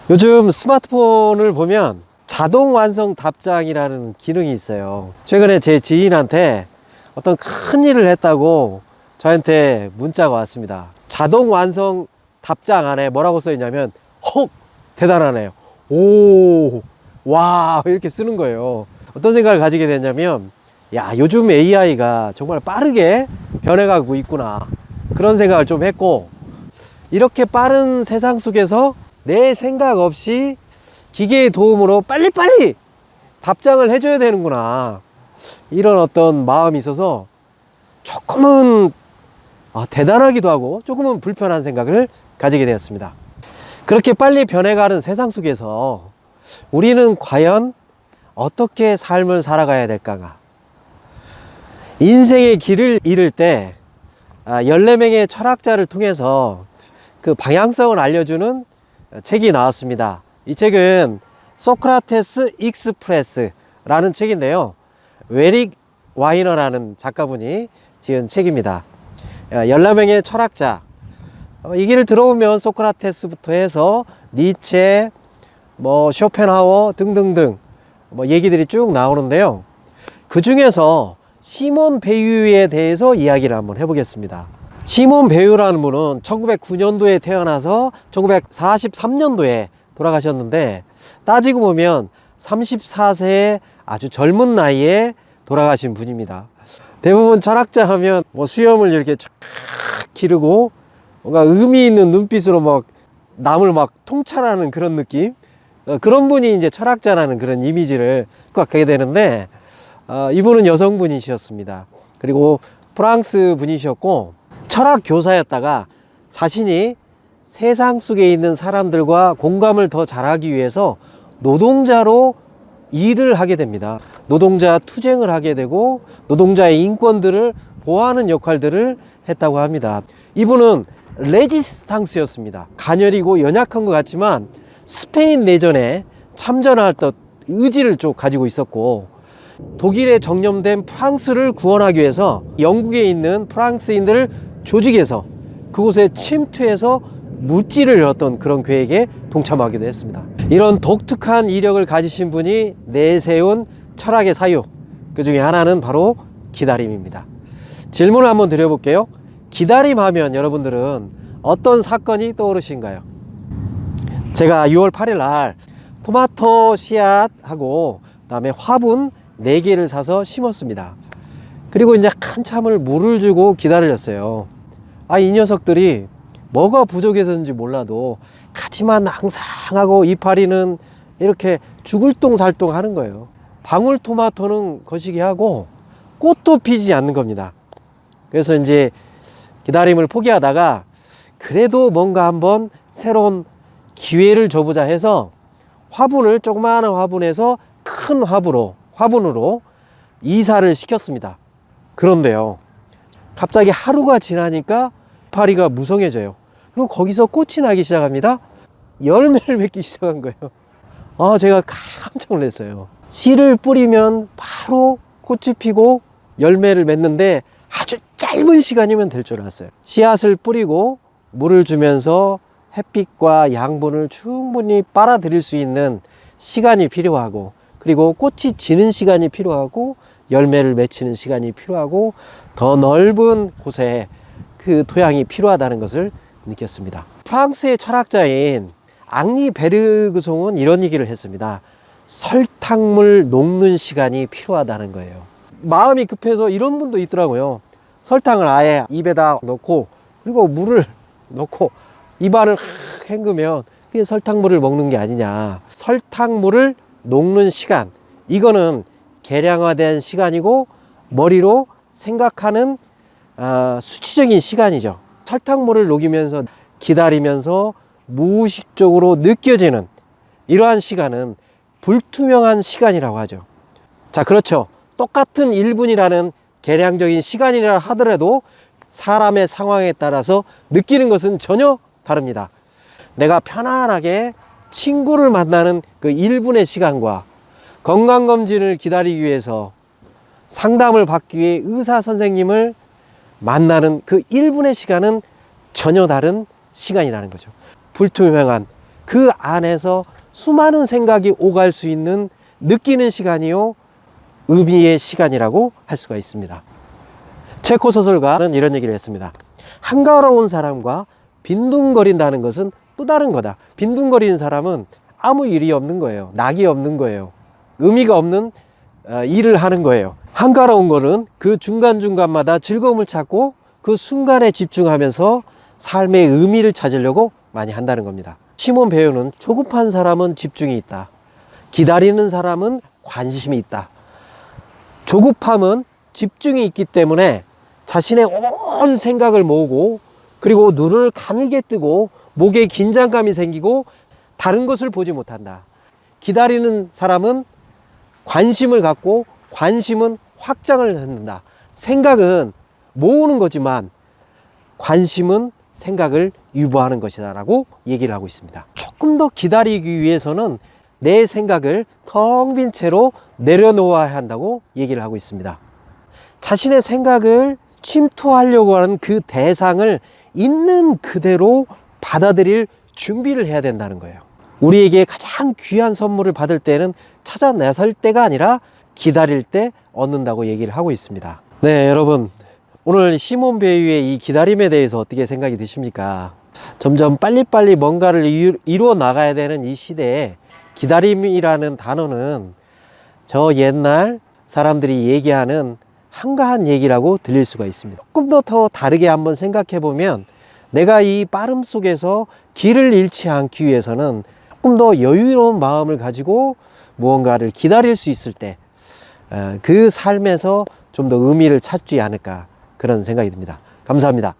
요즘 스마트폰을 보면 자동 완성 답장이라는 기능이 있어요. 최근에 제 지인한테 어떤 큰 일을 했다고 저한테 문자가 왔습니다. 자동 완성 답장 안에 뭐라고 써 있냐면, 헉! 대단하네요. 오! 와! 이렇게 쓰는 거예요. 어떤 생각을 가지게 됐냐면, 야, 요즘 AI가 정말 빠르게 변해가고 있구나. 그런 생각을 좀 했고, 이렇게 빠른 세상 속에서 내 생각 없이 기계의 도움으로 빨리빨리 답장을 해줘야 되는구나. 이런 어떤 마음이 있어서 조금은 대단하기도 하고 조금은 불편한 생각을 가지게 되었습니다. 그렇게 빨리 변해가는 세상 속에서 우리는 과연 어떻게 삶을 살아가야 될까가? 인생의 길을 잃을 때 14명의 철학자를 통해서 그 방향성을 알려주는 책이 나왔습니다. 이 책은 소크라테스 익스프레스라는 책인데요, 웨릭 와이너라는 작가분이 지은 책입니다. 14명의 철학자, 이 길을 들어보면 소크라테스부터 해서 니체, 쇼펜하워 등등등 얘기들이 쭉 나오는데요, 그 중에서 시몬 베유에 대해서 이야기를 한번 해보겠습니다. 시몬 베유라는 분은 1909년도에 태어나서 1943년도에 돌아가셨는데, 따지고 보면 34세의 아주 젊은 나이에 돌아가신 분입니다. 대부분 철학자 하면 수염을 이렇게 쫙 기르고 뭔가 의미 있는 눈빛으로 막 남을 막 통찰하는 그런 느낌, 그런 분이 이제 철학자라는 그런 이미지를 갖게 되는데, 이분은 여성분이셨습니다. 그리고 프랑스 분이셨고 철학 교사였다가 자신이 세상 속에 있는 사람들과 공감을 더 잘하기 위해서 노동자로 일을 하게 됩니다. 노동자 투쟁을 하게 되고 노동자의 인권들을 보호하는 역할들을 했다고 합니다. 이분은 레지스탕스였습니다. 가녀리고 연약한 것 같지만 스페인 내전에 참전할 듯 의지를 좀 가지고 있었고, 독일에 정념된 프랑스를 구원하기 위해서 영국에 있는 프랑스인들을 조직해서 그곳에 침투해서 무찌를 어떤 그런 계획에 동참하기도 했습니다. 이런 독특한 이력을 가지신 분이 내세운 철학의 사유, 그 중에 하나는 바로 기다림입니다. 질문을 한번 드려볼게요. 기다림 하면 여러분들은 어떤 사건이 떠오르신가요? 제가 6월 8일 날 토마토 씨앗하고 그다음에 화분 4개를 사서 심었습니다. 그리고 이제 한참을 물을 주고 기다렸어요. 이 녀석들이 뭐가 부족해서인지 몰라도 가지만 항상하고 이파리는 이렇게 죽을똥살똥 하는 거예요. 방울토마토는 거시기 하고 꽃도 피지 않는 겁니다. 그래서 이제 기다림을 포기하다가 그래도 뭔가 한번 새로운 기회를 줘보자 해서 화분을, 조그마한 화분에서 큰 화분으로 이사를 시켰습니다. 그런데요, 갑자기 하루가 지나니까 이파리가 무성해져요. 그리고 거기서 꽃이 나기 시작합니다. 열매를 맺기 시작한 거예요. 제가 깜짝 놀랐어요. 씨를 뿌리면 바로 꽃이 피고 열매를 맺는데 아주 짧은 시간이면 될 줄 알았어요. 씨앗을 뿌리고 물을 주면서 햇빛과 양분을 충분히 빨아들일 수 있는 시간이 필요하고, 그리고 꽃이 지는 시간이 필요하고, 열매를 맺히는 시간이 필요하고, 더 넓은 곳에 그 토양이 필요하다는 것을 느꼈습니다. 프랑스의 철학자인 앙리 베르그송은 이런 얘기를 했습니다. 설탕물 녹는 시간이 필요하다는 거예요. 마음이 급해서 이런 분도 있더라고요. 설탕을 아예 입에다 넣고 그리고 물을 넣고 입안을 헹구면 그게 설탕물을 먹는 게 아니냐. 설탕물을 녹는 시간, 이거는 계량화된 시간이고 머리로 생각하는 수치적인 시간이죠. 설탕물을 녹이면서 기다리면서 무의식적으로 느껴지는 이러한 시간은 불투명한 시간이라고 하죠. 자, 그렇죠. 똑같은 1분이라는 계량적인 시간이라 하더라도 사람의 상황에 따라서 느끼는 것은 전혀 다릅니다. 내가 편안하게 친구를 만나는 그 1분의 시간과 건강검진을 기다리기 위해서 상담을 받기 위해 의사 선생님을 만나는 그 1분의 시간은 전혀 다른 시간이라는 거죠. 불투명한 그 안에서 수많은 생각이 오갈 수 있는 느끼는 시간이요, 의미의 시간이라고 할 수가 있습니다. 체코 소설가는 이런 얘기를 했습니다. 한가로운 사람과 빈둥거린다는 것은 또 다른 거다. 빈둥거리는 사람은 아무 일이 없는 거예요. 낙이 없는 거예요. 의미가 없는 일을 하는 거예요. 한가로운 거는 그 중간중간마다 즐거움을 찾고 그 순간에 집중하면서 삶의 의미를 찾으려고 많이 한다는 겁니다. 시몬 배우는 조급한 사람은 집중이 있다. 기다리는 사람은 관심이 있다. 조급함은 집중이 있기 때문에 자신의 온 생각을 모으고 그리고 눈을 가늘게 뜨고 목에 긴장감이 생기고 다른 것을 보지 못한다. 기다리는 사람은 관심을 갖고 관심은 확장을 한다. 생각은 모으는 거지만 관심은 생각을 유보하는 것이다 라고 얘기를 하고 있습니다. 조금 더 기다리기 위해서는 내 생각을 텅 빈 채로 내려놓아야 한다고 얘기를 하고 있습니다. 자신의 생각을 침투하려고 하는 그 대상을 있는 그대로 받아들일 준비를 해야 된다는 거예요. 우리에게 가장 귀한 선물을 받을 때는 찾아 나설 때가 아니라 기다릴 때 얻는다고 얘기를 하고 있습니다. 네, 여러분, 오늘 시몬 배우의 이 기다림에 대해서 어떻게 생각이 드십니까? 점점 빨리빨리 뭔가를 이루어 나가야 되는 이 시대에 기다림이라는 단어는 저 옛날 사람들이 얘기하는 한가한 얘기라고 들릴 수가 있습니다. 조금 더 다르게 한번 생각해 보면 내가 이 빠름 속에서 길을 잃지 않기 위해서는 조금 더 여유로운 마음을 가지고 무언가를 기다릴 수 있을 때 그 삶에서 좀 더 의미를 찾지 않을까, 그런 생각이 듭니다. 감사합니다.